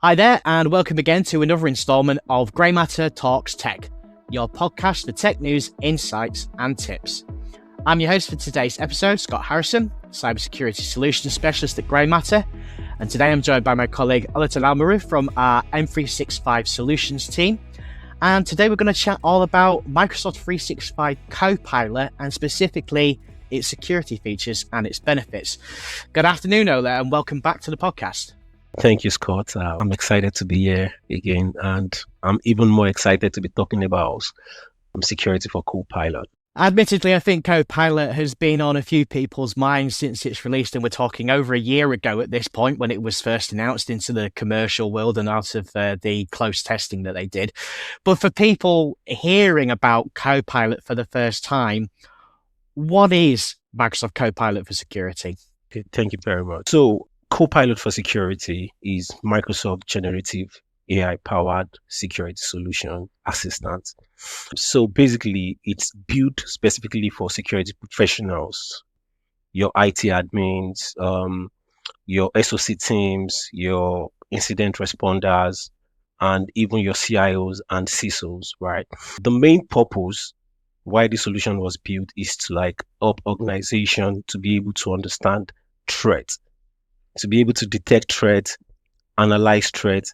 Hi there, and welcome again to another installment of Grey Matter Talks Tech, your podcast for tech news, insights, and tips. I'm your host for today's episode, Scott Harrison, Cybersecurity Solutions Specialist at Grey Matter, and today I'm joined by my colleague Olaitan Almaroof from our M365 Solutions team. And today we're going to chat all about Microsoft 365 Copilot and specifically its security features and its benefits. Good afternoon, Ola, and welcome back to the podcast. Thank you, Scott. I'm excited to be here again, and I'm even more excited to be talking about security for Copilot. Admittedly, I think Copilot has been on a few people's minds since it's released, and we're talking over a year ago at this point when it was first announced into the commercial world and out of the close testing that they did. But for people hearing about Copilot for the first time, what is Microsoft Copilot for security? Okay, thank you very much. So Copilot for security is Microsoft generative AI-powered security solution assistant. So basically, it's built specifically for security professionals, your IT admins, your SOC teams, your incident responders, and even your CIOs and CISOs, right? The main purpose why the solution was built is to help organization to be able to understand threats, to be able to detect threats, analyze threats,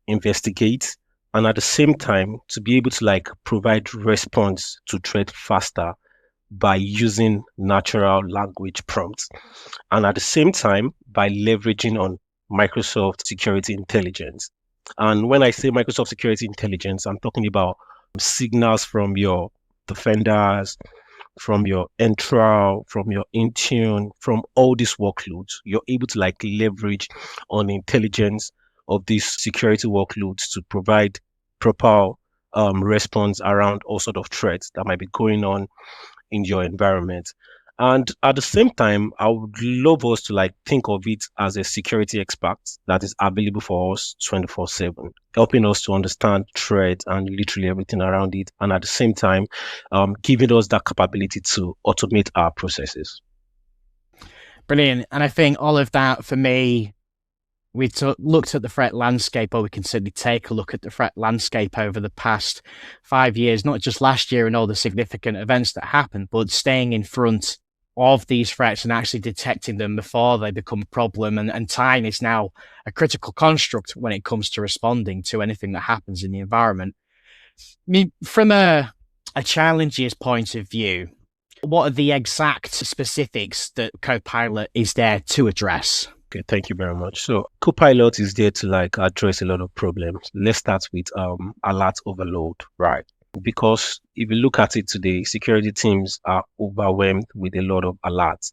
investigate, and at the same time to be able to provide response to threat faster by using natural language prompts, and at the same time by leveraging on Microsoft Security Intelligence. And when I say Microsoft Security Intelligence, I'm talking about signals from your defenders, from your Entra, from your Intune, from all these workloads. You're able to leverage on the intelligence of these security workloads to provide proper response around all sort of threats that might be going on in your environment. And at the same time, I would love us to think of it as a security expert that is available for us 24/7, helping us to understand threat and literally everything around it. And at the same time, giving us that capability to automate our processes. Brilliant. And I think all of that for me, we looked at the threat landscape, or we can certainly take a look at the threat landscape over the past 5 years, not just last year and all the significant events that happened, but staying in front of these threats and actually detecting them before they become a problem. And time is now a critical construct when it comes to responding to anything that happens in the environment. I mean, from a challenges point of view, what are the exact specifics that Copilot is there to address? Okay, thank you very much. So Copilot is there to address a lot of problems. Let's start with alert overload, right? Because if you look at it today, security teams are overwhelmed with a lot of alerts.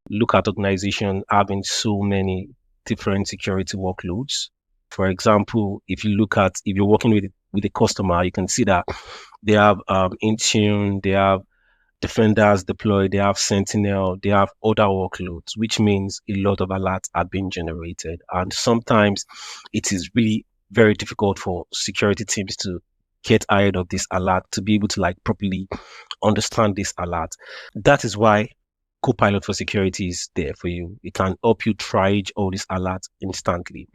Look at organizations having so many different security workloads. For example, if you're working with a customer, you can see that they have Intune, they have Defenders deployed, they have Sentinel, they have other workloads, which means a lot of alerts are being generated. And sometimes it is really very difficult for security teams to get ahead of this alert, to be able to properly understand this alert. That is why Copilot for security is there for you. It can help you triage all these alerts instantly.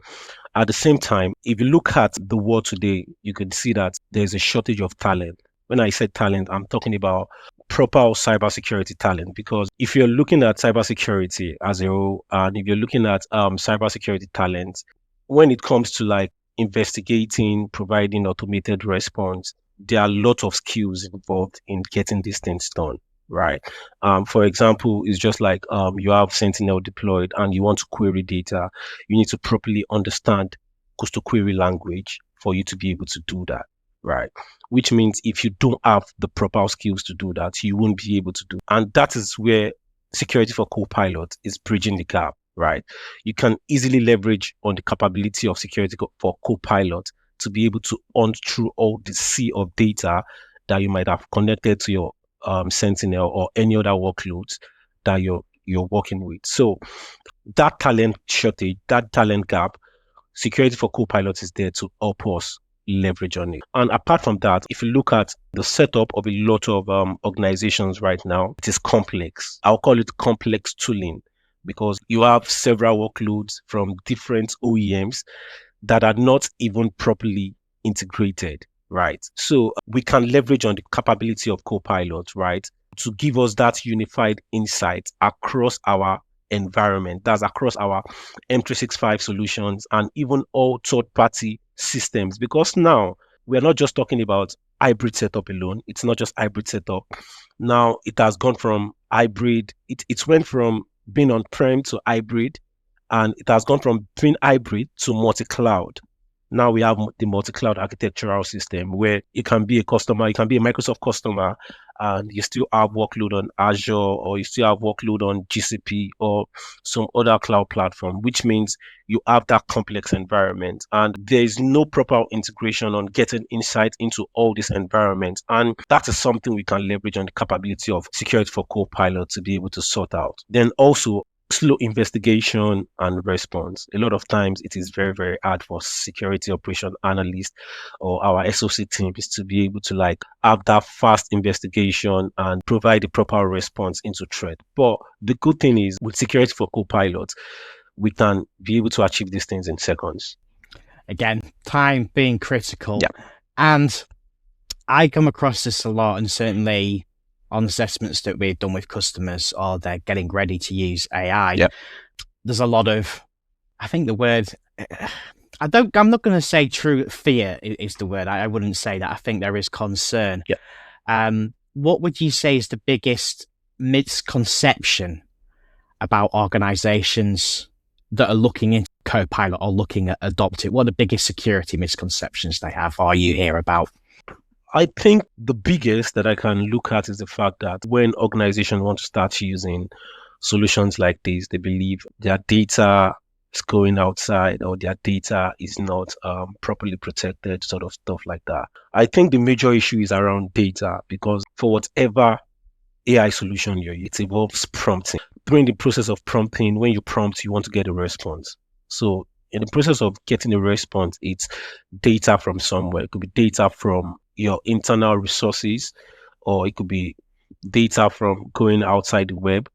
At the same time, if you look at the world today, you can see that there's a shortage of talent. When I said talent, I'm talking about proper cybersecurity talent, because if you're looking at cybersecurity as a whole, and if you're looking at cybersecurity talent, when it comes to investigating, providing automated response, there are a lot of skills involved in getting these things done, right? For example, it's just you have Sentinel deployed and you want to query data. You need to properly understand coastal query language for you to be able to do that, right? Which means if you don't have the proper skills to do that, you won't be able to do. And that is where security for Copilot is bridging the gap, right? You can easily leverage on the capability of security for Copilot to be able to hunt through all the sea of data that you might have connected to your Sentinel or any other workloads that you're working with. So that talent shortage, that talent gap, security for Copilot is there to help us leverage on it. And apart from that, if you look at the setup of a lot of organizations right now, it is complex. I'll call it complex tooling, because you have several workloads from different OEMs that are not even properly integrated, right? So we can leverage on the capability of Copilot, right, to give us that unified insight across our environment. That's across our M365 solutions and even all third-party systems. Because now we're not just talking about hybrid setup alone. It's not just hybrid setup. Now it has gone from hybrid, it went from being on-prem to hybrid, and it has gone from being hybrid to multi-cloud. Now we have the multi-cloud architectural system where you can be a customer, you can be a Microsoft customer, and you still have workload on Azure, or you still have workload on GCP or some other cloud platform, which means you have that complex environment. And there is no proper integration on getting insight into all these environments. And that is something we can leverage on the capability of Security for Copilot to be able to sort out. Then also, slow investigation and response. A lot of times it is very, very hard for security operation analysts or our SOC teams to be able to have that fast investigation and provide the proper response into threat. But the good thing is with Security for Copilot, we can be able to achieve these things in seconds. Again, time being critical. Yeah. And I come across this a lot, and certainly on assessments that we've done with customers, or they're getting ready to use AI, Yep. There's a lot of, I think the word, I'm not going to say true fear is the word. I wouldn't say that. I think there is concern. Yep. What would you say is the biggest misconception about organizations that are looking into Copilot or looking at adopt it? What are the biggest security misconceptions they have, or you hear about? I think the biggest that I can look at is the fact that when organizations want to start using solutions like this, they believe their data is going outside or their data is not properly protected, sort of stuff like that. I think the major issue is around data, because for whatever AI solution it involves prompting. During the process of prompting, when you prompt, you want to get a response. So in the process of getting a response, it's data from somewhere. It could be data from your internal resources, or it could be data from going outside the web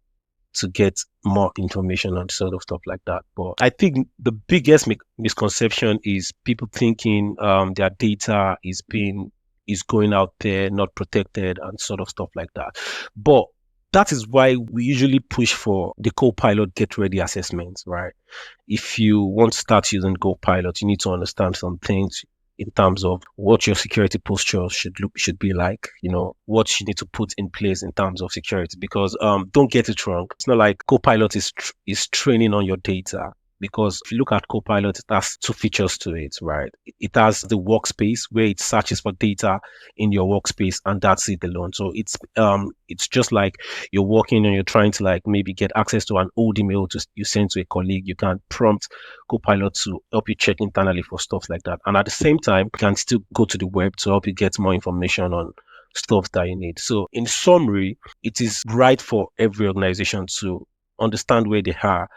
to get more information and sort of stuff like that. But I think the biggest misconception is people thinking their data is going out there, not protected and sort of stuff like that. But that is why we usually push for the Copilot Get Ready assessment, right? If you want to start using Copilot, you need to understand some things in terms of what your security posture should be like, what you need to put in place in terms of security. Because don't get it wrong, it's not like Copilot is training on your data. Because if you look at Copilot, it has two features to it, right? It has the workspace where it searches for data in your workspace, and that's it alone. So it's just like you're working and you're trying to maybe get access to an old email you send to a colleague. You can prompt Copilot to help you check internally for stuff like that. And at the same time, you can still go to the web to help you get more information on stuff that you need. So in summary, it is right for every organization to understand where they are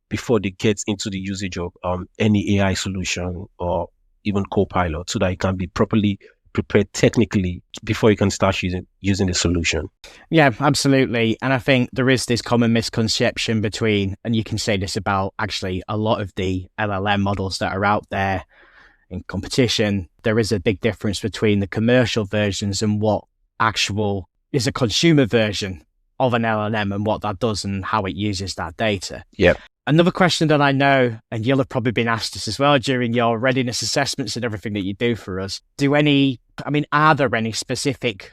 before they get into the usage of any AI solution or even Copilot, so that it can be properly prepared technically before you can start using the solution. Yeah, absolutely. And I think there is this common misconception between, and you can say this about actually a lot of the LLM models that are out there in competition, there is a big difference between the commercial versions and what actual is a consumer version of an LLM and what that does and how it uses that data. Yeah. Another question that I know, and you'll have probably been asked this as well during your readiness assessments and everything that you do for us, are there any specific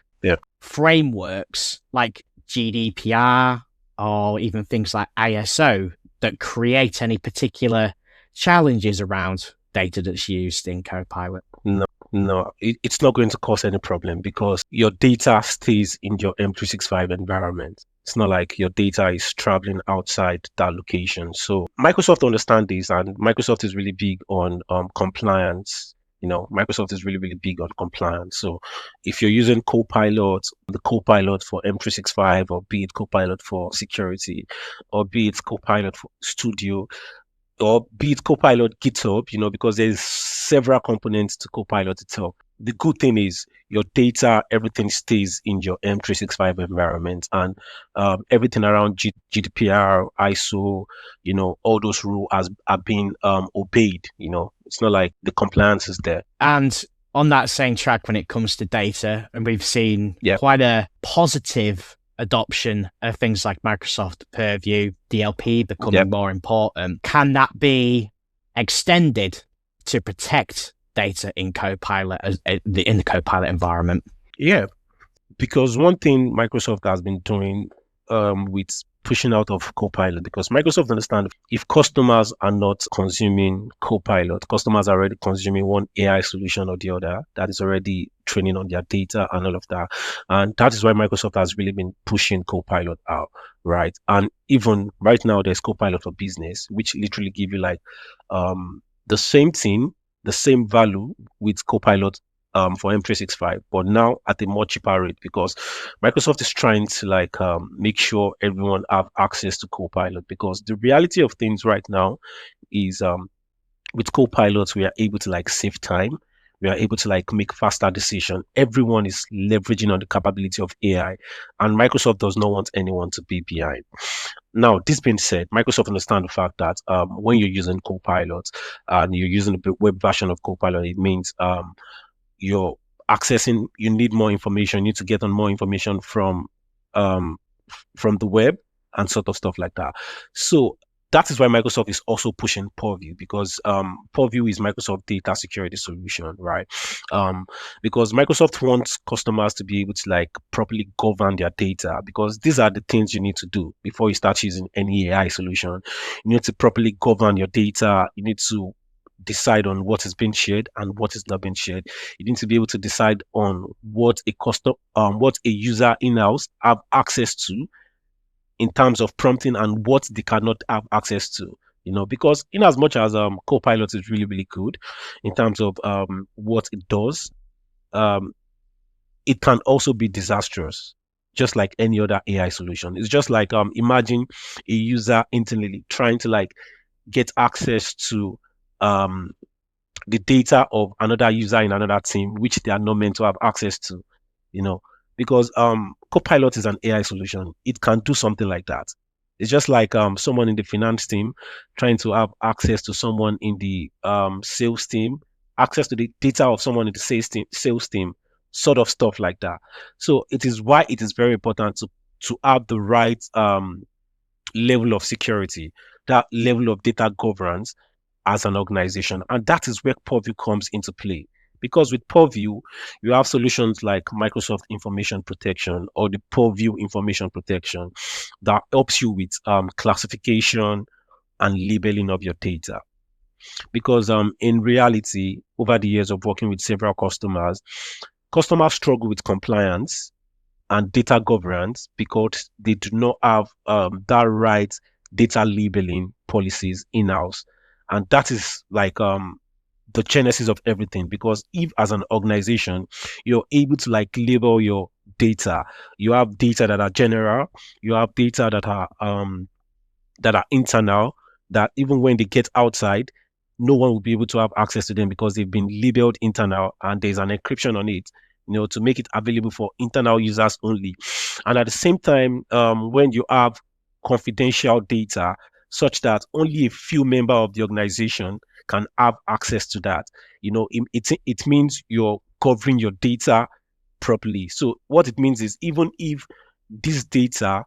frameworks like GDPR or even things like ISO that create any particular challenges around data that's used in Copilot? No, it's not going to cause any problem, because your data stays in your M365 environment. It's not like your data is traveling outside that location. So Microsoft understands this, and Microsoft is really big on compliance. Microsoft is really, really big on compliance. So if you're using Copilot, the Copilot for M365, or be it Copilot for security, or be it Copilot for Studio, or be it Copilot GitHub, because there's several components to Copilot itself. the good thing is your data, everything stays in your M365 environment, and everything around GDPR, ISO, all those rules are being obeyed. It's not like the compliance is there. And on that same track, when it comes to data, and we've seen Yeah, quite a positive adoption of things like Microsoft Purview, DLP yeah, becoming more important. Can that be extended to protect data in Copilot in the Copilot environment? yeah. Because one thing Microsoft has been doing with pushing out of Copilot, because Microsoft understand if customers are not consuming Copilot, customers are already consuming one AI solution or the other that is already training on their data and all of that. And that is why Microsoft has really been pushing Copilot out, right? And even right now, there's Copilot for Business, which literally give you like the same thing, the same value with Copilot for M365, but now at a more cheaper rate because Microsoft is trying to like make sure everyone have access to Copilot, because the reality of things right now is with Copilot we are able to like save time. We are able to like make faster decision. Everyone is leveraging on the capability of AI, and Microsoft does not want anyone to be behind. Now, this being said, Microsoft understand the fact that when you're using Copilot and you're using the web version of Copilot, it means you're accessing, you need more information, you need to get on more information um from the web and sort of stuff like that. So that is why Microsoft is also pushing Purview, because Purview is Microsoft data security solution, right? Because Microsoft wants customers to be able to like properly govern their data, because these are the things you need to do before you start using any AI solution. You need to properly govern your data. You need to decide on what is being shared and what is not being shared. You need to be able to decide on what a user in-house have access to in terms of prompting and what they cannot have access to. Because in as much as Copilot is really, really good in terms of what it does, um, it can also be disastrous, just like any other AI solution. It's just like imagine a user internally trying to like get access to um the data of another user in another team, which they are not meant to have access to, you know, because Copilot is an AI solution. It can do something like that. It's just like someone in the finance team trying to have access to someone in the sales team, access to the data of someone in the sales team, sort of stuff like that. So it is why it is very important to have the right level of security, that level of data governance as an organization. And that is where Purview comes into play. Because with Purview, you have solutions like Microsoft Information Protection or the Purview Information Protection that helps you with classification and labeling of your data. Because in reality, over the years of working with several customers struggle with compliance and data governance because they do not have that right data labeling policies in-house. And that is like the genesis of everything, because if as an organization you're able to like label your data, you have data that are general, you have data that are internal, that even when they get outside, no one will be able to have access to them because they've been labeled internal and there's an encryption on it, to make it available for internal users only. And at the same time, when you have confidential data such that only a few members of the organization can have access to that, it means you're covering your data properly. So what it means is, even if this data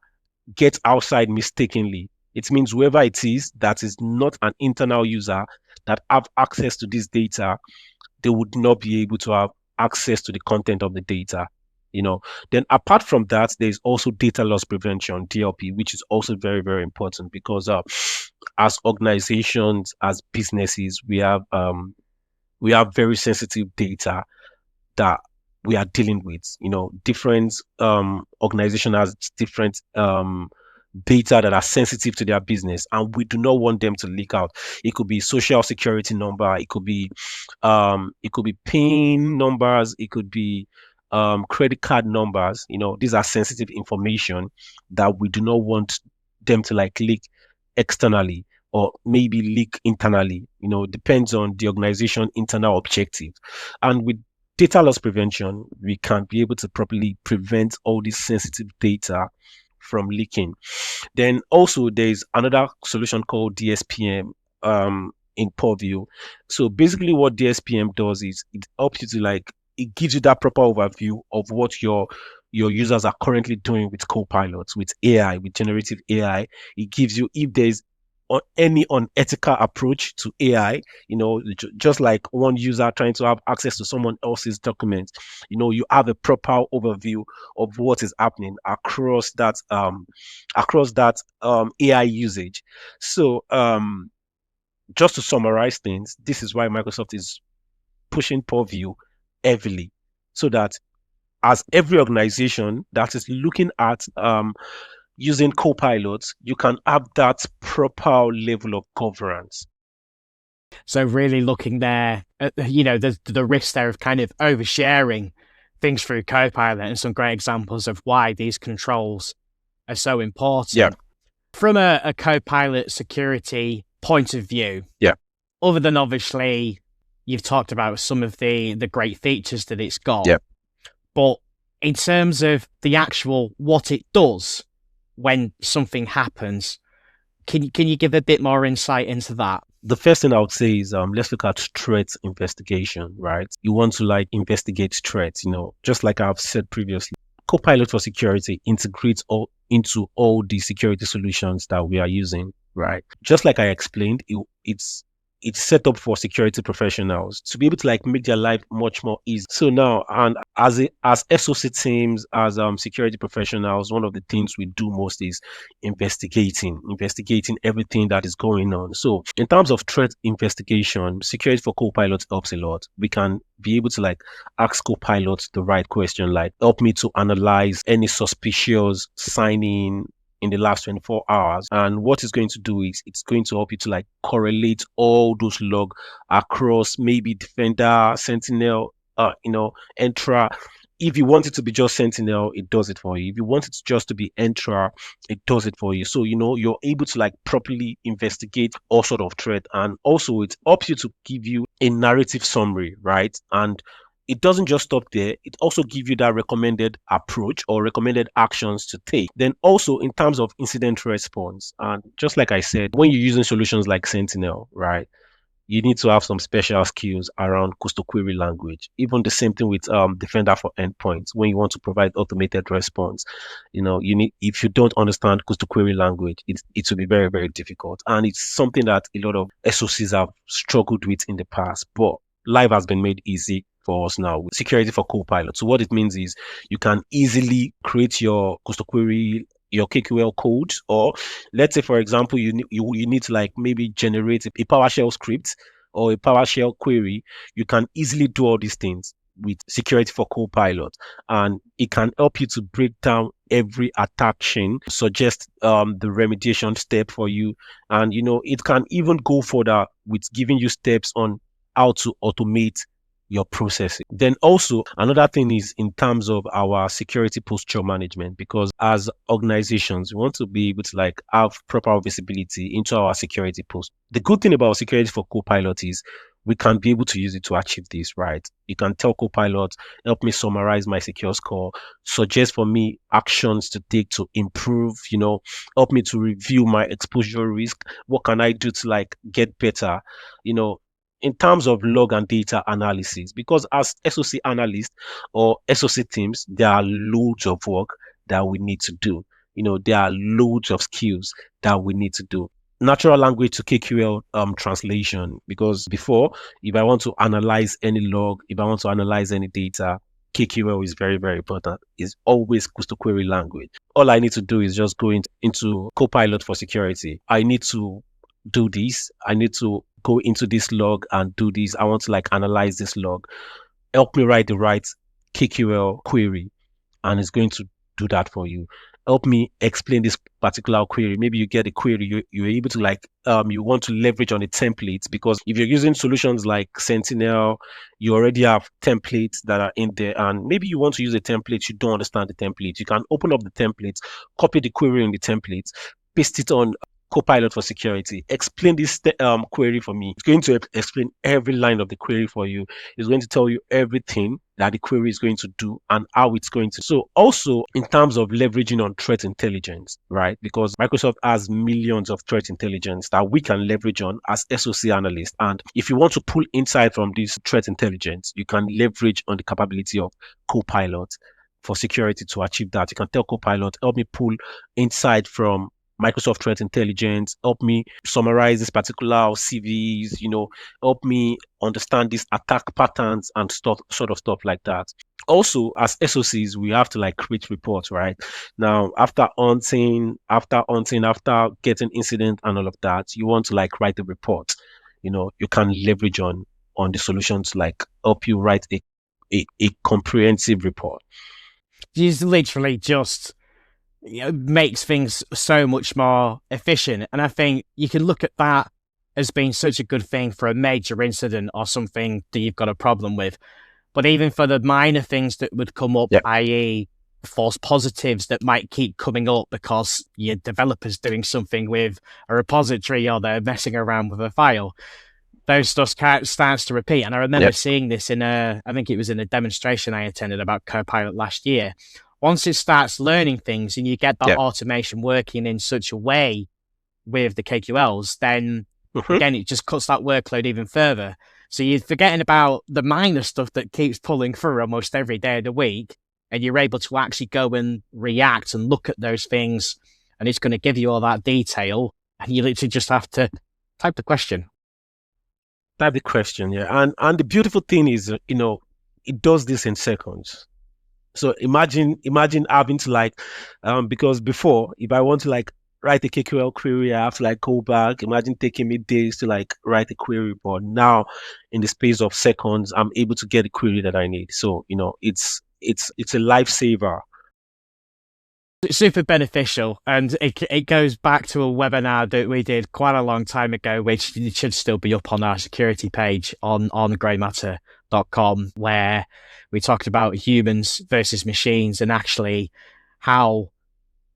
get outside mistakenly, it means whoever it is that is not an internal user that have access to this data, they would not be able to have access to the content of the data. Then apart from that, there's also data loss prevention, DLP, which is also very, very important, because as organizations, as businesses, we have very sensitive data that we are dealing with. Different organization has different data that are sensitive to their business, and we do not want them to leak out. It could be social security number, it could be PIN numbers, it could be credit card numbers. These are sensitive information that we do not want them to like leak externally, or maybe leak internally. Depends on the organization internal objective. And with data loss prevention, we can be able to properly prevent all this sensitive data from leaking. Then also there's another solution called DSPM in Purview. So basically what DSPM does is it helps you to like it gives you that proper overview of what your users are currently doing with Copilot, with AI, with generative AI. It gives you if there's any unethical approach to AI, just like one user trying to have access to someone else's documents, you have a proper overview of what is happening across that AI usage. So just to summarize things, this is why Microsoft is pushing Purview heavily, so that as every organization that is looking at using Copilot, you can have that proper level of governance. So really looking there at, the risk there of kind of oversharing things through Copilot, and some great examples of why these controls are so Yeah, important. From a Copilot security point of view, yeah, other than obviously you've talked about some of the great features that it's got, yeah. but in terms of the actual what it does when something happens, can you give a bit more insight into that? The first thing I would say is let's look at threat investigation, right? You want to like investigate threats, just like I've said previously. Copilot for security integrates all into all the security solutions that we are using, right? Just like I explained, it's set up for security professionals to be able to like make their life much more easy. So now, and as SOC teams, as security professionals, one of the things we do most is investigating everything that is going on. So in terms of threat investigation, security for Copilot helps a lot. We can be able to like ask Copilot the right question, like help me to analyze any suspicious signing in the last 24 hours. And what it's going to do is it's going to help you to like correlate all those log across maybe Defender, Sentinel, Entra. If you want it to be just Sentinel, it does it for you. If you want it just to be Entra, it does it for you. So, you're able to like properly investigate all sort of threat. And also it helps you to give you a narrative summary, right? And it doesn't just stop there. It also gives you that recommended approach or recommended actions to take. Then also in terms of incident response, and just like I said, when you're using solutions like Sentinel, right, you need to have some special skills around coastal query language. Even the same thing with Defender for endpoints. When you want to provide automated response, you need if you don't understand coastal query language, it will be very very difficult, and it's something that a lot of SOCs have struggled with in the past. But life has been made easy for us now with security for Copilot. So what it means is you can easily create your coastal query, your KQL code, or let's say for example you need to like maybe generate a PowerShell script or a PowerShell query. You can easily do all these things with security for Copilot, and it can help you to break down every attack chain, suggest the remediation step for you, and it can even go further with giving you steps on how to automate your processing. Then also another thing is in terms of our security posture management, because as organizations we want to be able to like have proper visibility into our security post. The good thing about security for Copilot is we can be able to use it to achieve this, right? You can tell Copilot, help me summarize my secure score, suggest for me actions to take to improve, help me to review my exposure risk. What can I do to like get better? You know, in terms of log and data analysis, because as SOC analysts or SOC teams, there are loads of work that we need to do. There are loads of skills that we need to do. Natural language to KQL translation, because before, if I want to analyze any log, if I want to analyze any data, KQL is very, very important. It's always coastal query language. All I need to do is just go into Copilot for security. I need to do this. I need to go into this log and do this. I want to like analyze this log. Help me write the right KQL query, and it's going to do that for you. Help me explain this particular query. Maybe you get a query, you're able to like you want to leverage on a template, because if you're using solutions like Sentinel, you already have templates that are in there, and maybe you want to use a template, you don't understand the template. You can open up the templates, copy the query in the templates, paste it on Copilot for security. Explain this query for me. It's going to explain every line of the query for you. It's going to tell you everything that the query is going to do and how it's going to. So also in terms of leveraging on threat intelligence, right? Because Microsoft has millions of threat intelligence that we can leverage on as SOC analysts. And if you want to pull insight from this threat intelligence, you can leverage on the capability of Copilot for security to achieve that. You can tell Copilot, help me pull insight from Microsoft Threat Intelligence, help me summarize this particular CVs, help me understand these attack patterns and stuff, sort of stuff like that. Also, as SOCs, we have to like create reports, right? Now, after getting incident and all of that, you want to like write a report. You can leverage on the solutions like help you write a comprehensive report. It's literally just makes things so much more efficient. And I think you can look at that as being such a good thing for a major incident or something that you've got a problem with. But even for the minor things that would come up, i.e. false positives that might keep coming up because your developer's doing something with a repository or they're messing around with a file, those stuff starts to repeat. And I remember seeing this I think it was in a demonstration I attended about Copilot last year. Once it starts learning things and you get that automation working in such a way with the KQLs, then again, it just cuts that workload even further. So you're forgetting about the minor stuff that keeps pulling through almost every day of the week, and you're able to actually go and react and look at those things, and it's going to give you all that detail, and you literally just have to type the question. Type the question, yeah. And the beautiful thing is, it does this in seconds. So imagine having to like, because before, if I want to like write a KQL query, I have to like go back. Imagine taking me days to like write a query, but now in the space of seconds, I'm able to get the query that I need. So, it's a lifesaver. It's super beneficial, and it goes back to a webinar that we did quite a long time ago, which should still be up on our security page on greymatter.com, where we talked about humans versus machines and actually how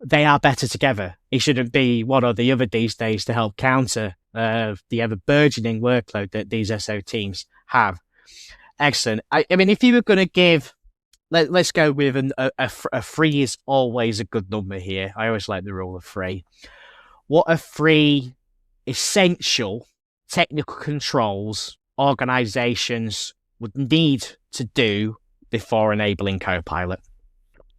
they are better together. It shouldn't be one or the other these days to help counter the ever burgeoning workload that these SO teams have. Excellent. I mean, if you were going to give, let's go with a 3 is always a good number here. I always like the rule of 3. What are 3 essential technical controls organizations would need to do before enabling Copilot?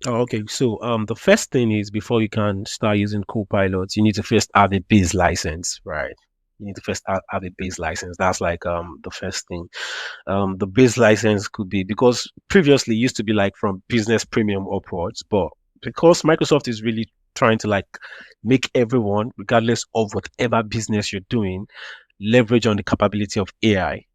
Oh, okay. So the first thing is, before you can start using Copilot, you need to first have a base license, right? You need to first have a base license. That's like the first thing. The base license could be, because previously it used to be like from business premium upwards, but because Microsoft is really trying to like make everyone, regardless of whatever business you're doing, leverage on the capability of AI.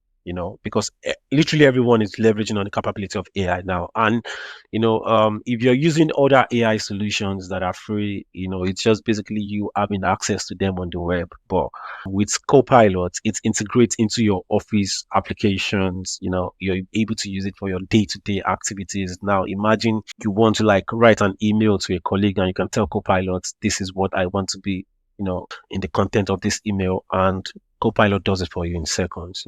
Because literally everyone is leveraging on the capability of AI now. And, if you're using other AI solutions that are free, it's just basically you having access to them on the web. But with Copilot, it integrates into your Office applications. You're able to use it for your day-to-day activities. Now, imagine you want to like write an email to a colleague and you can tell Copilot, this is what I want to be, in the content of this email. And Copilot does it for you in seconds,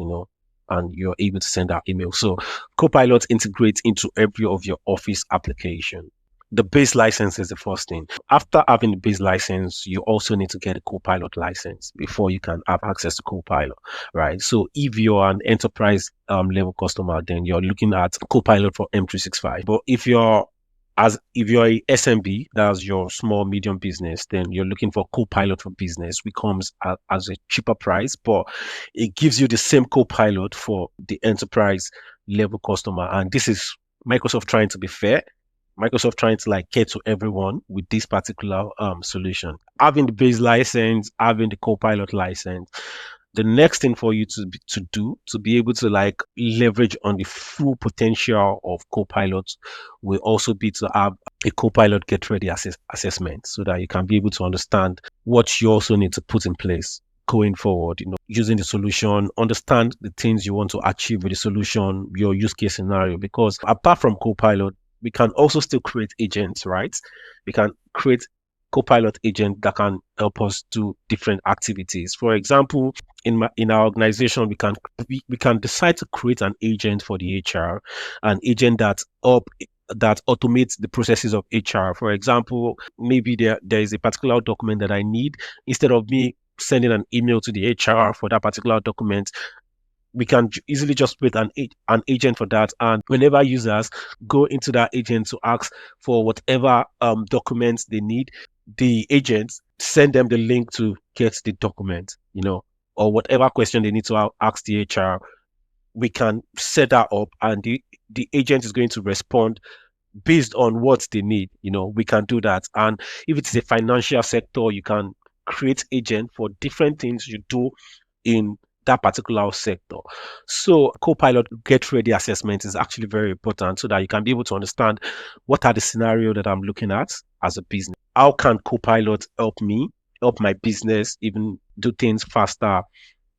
and you're able to send that email. So Copilot integrates into every of your Office application. The base license is the first thing. After having the base license, you also need to get a Copilot license before you can have access to Copilot, right? So if you're an enterprise level customer, then you're looking at Copilot for M365. But if you're a SMB, that's your small medium business, then you're looking for Copilot for business, which comes as a cheaper price, but it gives you the same Copilot for the enterprise level customer. And this is Microsoft trying to be fair. Microsoft trying to like get to everyone with this particular solution. Having the base license, having the Copilot license. The next thing for you to be able to like leverage on the full potential of Copilot will also be to have a Copilot get ready assessment, so that you can be able to understand what you also need to put in place going forward, using the solution, understand the things you want to achieve with the solution, your use case scenario. Because apart from Copilot, we can also still create agents, right? We can create Copilot agent that can help us do different activities. For example, in our organization, we can decide to create an agent for the HR, an agent that automates the processes of HR. For example, maybe there is a particular document that I need. Instead of me sending an email to the HR for that particular document, we can easily just create an agent for that. And whenever users go into that agent to ask for whatever documents they need, the agent send them the link to get the document, or whatever question they need to ask the HR. We can set that up, and the agent is going to respond based on what they need. We can do that. And if it's a financial sector, you can create agent for different things you do in that particular sector. So Copilot get ready assessment is actually very important so that you can be able to understand what are the scenario that I'm looking at as a business. How can Copilot help me, help my business even do things faster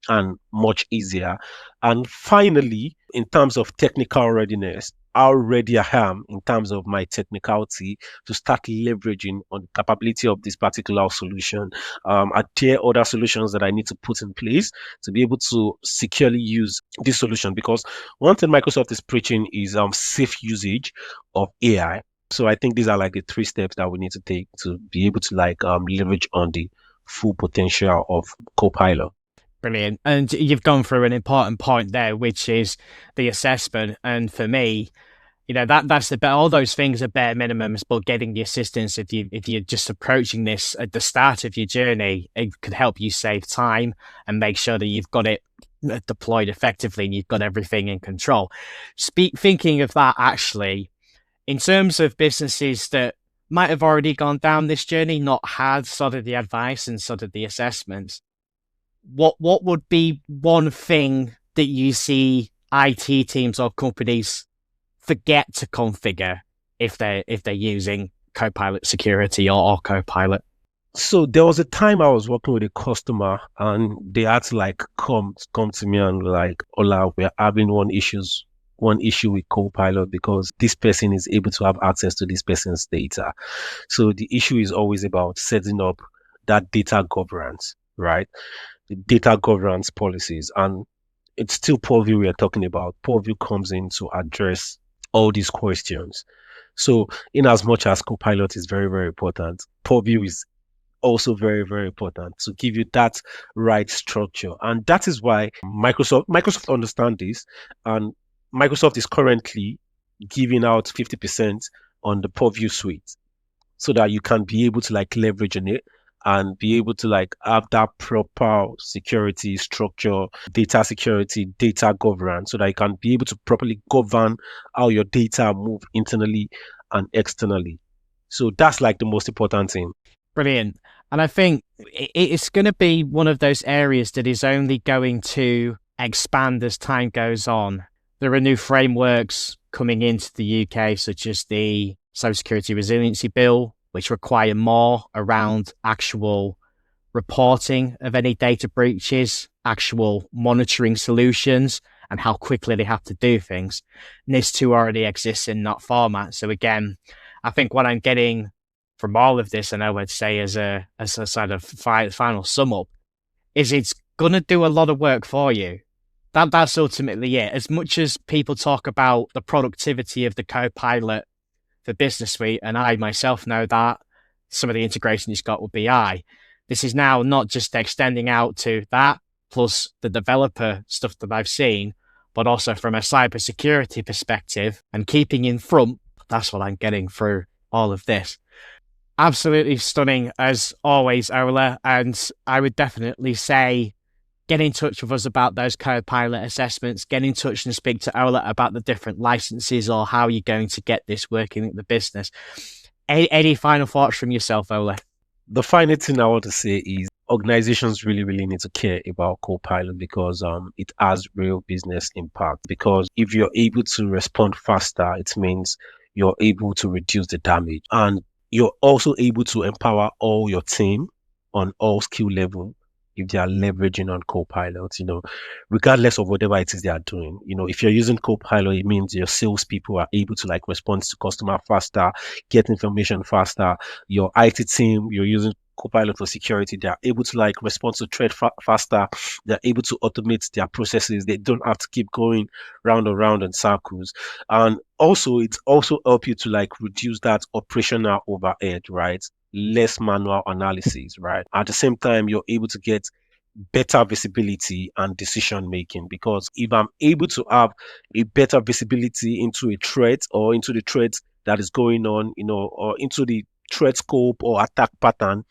and much easier? And finally, in terms of technical readiness, how ready I am in terms of my technicality to start leveraging on the capability of this particular solution. Are there other solutions that I need to put in place to be able to securely use this solution? Because one thing Microsoft is preaching is safe usage of AI. So I think these are like the 3 steps that we need to take to be able to leverage on the full potential of Copilot. Brilliant. And you've gone through an important point there, which is the assessment. And for me, that's all those things are bare minimums, but getting the assistance, if you're just approaching this at the start of your journey, it could help you save time and make sure that you've got it deployed effectively and you've got everything in control. Thinking of that, actually, in terms of businesses that might have already gone down this journey, not had sort of the advice and sort of the assessments, what would be one thing that you see IT teams or companies forget to configure if they're using Copilot security or Copilot? So there was a time I was working with a customer and they had to come to me and Ola, we're having one issue with Copilot because this person is able to have access to this person's data. So the issue is always about setting up that data governance, right? The data governance policies. And it's still Purview we are talking about. Purview comes in to address all these questions. So in as much as Copilot is very, very important, Purview is also very, very important to give you that right structure. And that is why Microsoft understand this, and Microsoft is currently giving out 50% on the Purview suite so that you can be able to leverage on it and be able to have that proper security structure, data security, data governance, so that you can be able to properly govern how your data move internally and externally. So that's the most important thing. Brilliant. And I think it's going to be one of those areas that is only going to expand as time goes on. There are new frameworks coming into the UK, such as the Cybersecurity Resiliency Bill, which require more around actual reporting of any data breaches, actual monitoring solutions, and how quickly they have to do things. NIS2 already exists in that format. So again, I think what I'm getting from all of this, and I would say as a sort of final sum up, is it's going to do a lot of work for you. That's ultimately it. As much as people talk about the productivity of the Copilot for Business Suite, and I myself know that some of the integration it's got with BI, this is now not just extending out to that, plus the developer stuff that I've seen, but also from a cybersecurity perspective and keeping in front. That's what I'm getting through all of this. Absolutely stunning as always, Ola. And I would definitely say get in touch with us about those Copilot assessments. Get in touch and speak to Ola about the different licenses or how you're going to get this working at the business. Any final thoughts from yourself, Ola? The final thing I want to say is organizations really, really need to care about Copilot because it has real business impact. Because if you're able to respond faster, it means you're able to reduce the damage, and you're also able to empower all your team on all skill level if they are leveraging on Copilot, regardless of whatever it is they are doing. If you're using Copilot, it means your salespeople are able to like respond to customer faster, get information faster. Your IT team, you're using Copilot for security, they are able to like respond to threat faster. They're able to automate their processes. They don't have to keep going round and round in circles. And also, it's also help you to like reduce that operational overhead, right? Less manual analysis, right? At the same time, you're able to get better visibility and decision making, because if I'm able to have a better visibility into a threat or into the threat that is going on, or into the threat scope or attack pattern,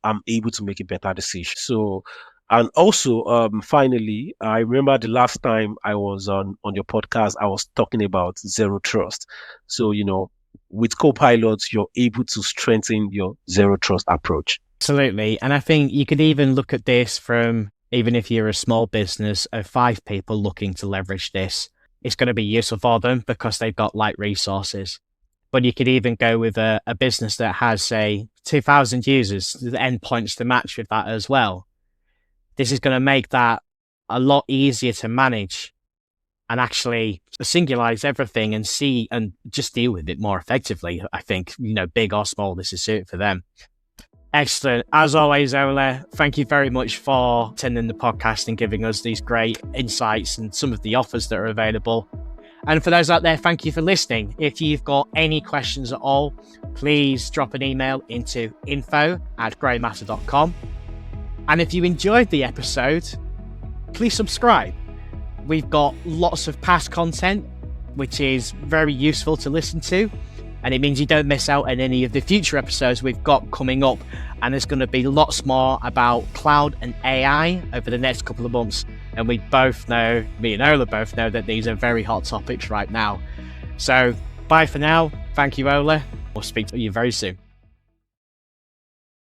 I'm able to make a better decision. So, and also, finally, I remember the last time I was on your podcast, I was talking about zero trust. So, with Copilot, you're able to strengthen your zero trust approach. Absolutely. And I think you could even look at this from, even if you're a small business of 5 people looking to leverage this, it's going to be useful for them because they've got light resources. But you could even go with a business that has, say, 2,000 users, the endpoints to match with that as well. This is going to make that a lot easier to manage and actually singularize everything and see and just deal with it more effectively. I think, big or small, this is suited for them. Excellent. As always, Ola, thank you very much for attending the podcast and giving us these great insights and some of the offers that are available. And for those out there, thank you for listening. If you've got any questions at all, please drop an email into info@greymatter.com. And if you enjoyed the episode, please subscribe. We've got lots of past content, which is very useful to listen to. And it means you don't miss out on any of the future episodes we've got coming up. And there's going to be lots more about cloud and AI over the next couple of months. And we both know, me and Ola both know, that these are very hot topics right now. So bye for now. Thank you, Ola. We'll speak to you very soon.